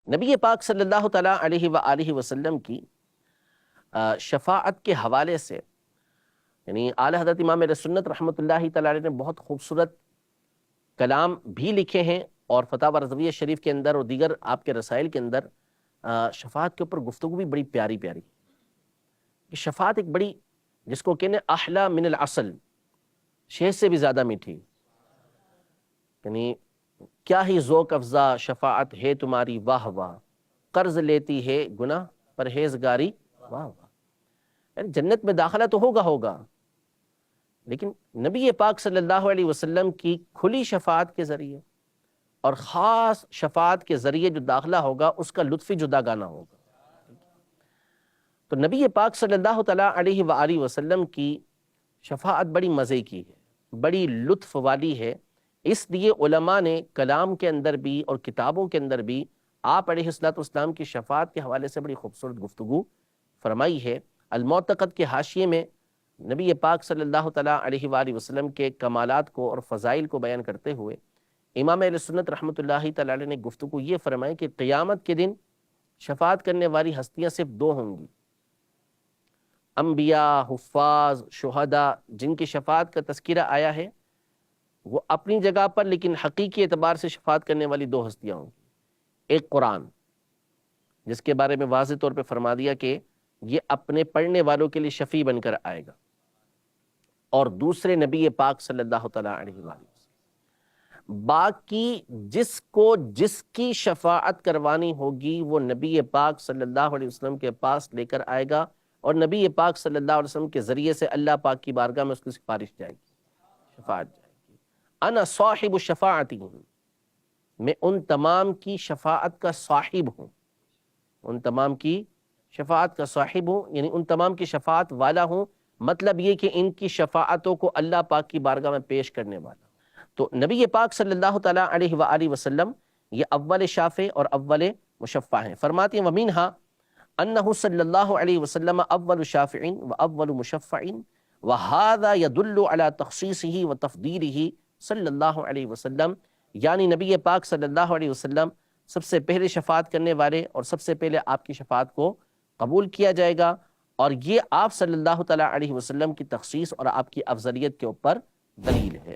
نبی پاک صلی اللہ تعالیٰ علیہ وآلہ وسلم کی شفاعت کے حوالے سے یعنی اعلیٰ حضرت امام اہل سنت رحمۃ اللہ تعالیٰ علیہ نے بہت خوبصورت کلام بھی لکھے ہیں، اور فتاوی رضویہ شریف کے اندر اور دیگر آپ کے رسائل کے اندر شفاعت کے اوپر گفتگو بھی بڑی پیاری پیاری. کہ شفاعت ایک بڑی، جس کو کہنے احلی من العسل، شہد سے بھی زیادہ میٹھی، یعنی کیا ہی ذوق افزا شفاعت ہے تمہاری واہ واہ، قرض لیتی ہے گناہ پرہیزگاری واہ واہ. یعنی جنت میں داخلہ تو ہوگا، لیکن نبی پاک صلی اللہ علیہ وسلم کی کھلی شفاعت کے ذریعے اور خاص شفاعت کے ذریعے جو داخلہ ہوگا اس کا لطف جدا گانا ہوگا. تو نبی پاک صلی اللہ تعالیٰ علیہ وآلہ وسلم کی شفاعت بڑی مزے کی ہے، بڑی لطف والی ہے. اس لیے علماء نے کلام کے اندر بھی اور کتابوں کے اندر بھی آپ علیہ السلام کی شفاعت کے حوالے سے بڑی خوبصورت گفتگو فرمائی ہے. المعتقد کے حاشیے میں نبی پاک صلی اللہ تعالیٰ علیہ وآلہ وسلم کے کمالات کو اور فضائل کو بیان کرتے ہوئے امام اہل سنت رحمۃ اللہ تعالیٰ علیہ نے گفتگو یہ فرمائی کہ قیامت کے دن شفاعت کرنے والی ہستیاں صرف دو ہوں گی: انبیاء، حفاظ، شہداء. جن کی شفاعت کا تذکرہ آیا ہے وہ اپنی جگہ پر، لیکن حقیقی اعتبار سے شفاعت کرنے والی دو ہستیاں ہوں گی. ایک قرآن، جس کے بارے میں واضح طور پہ فرما دیا کہ یہ اپنے پڑھنے والوں کے لیے شفیع بن کر آئے گا، اور دوسرے نبی پاک صلی اللہ تعالیٰ علیہ وآلہ وسلم. باقی جس کی شفاعت کروانی ہوگی وہ نبی پاک صلی اللہ علیہ وسلم کے پاس لے کر آئے گا، اور نبی پاک صلی اللہ علیہ وسلم کے ذریعے سے اللہ پاک کی بارگاہ میں اس کی سفارش جائے گی، شفاعت جائے گی. انا صاحب الشفاعتی ہوں، میں ان تمام کی شفاعت کا صاحب ہوں، ان تمام کی شفاعت کا صاحب ہوں، یعنی ان تمام کی شفاعت والا ہوں. مطلب یہ کہ ان کی شفاعتوں کو اللہ پاک کی بارگاہ میں پیش کرنے والا. تو نبی پاک صلی اللہ تعالیٰ علیہ وآلہ وسلم یہ اول شافع اور اول مشفع ہیں. فرماتے ہیں وَمِنْهَا أَنَّهُ صلی اللہ علیہ وسلم اول شافع واول مشفع وَهَذَا يَدُلُّ عَلَى تخصیصه وتفضیلہ صلی اللہ علیہ وسلم. یعنی نبی پاک صلی اللہ علیہ وسلم سب سے پہلے شفاعت کرنے والے اور سب سے پہلے آپ کی شفاعت کو قبول کیا جائے گا، اور یہ آپ صلی اللہ تعالیٰ علیہ وسلم کی تخصیص اور آپ کی افضلیت کے اوپر دلیل ہے.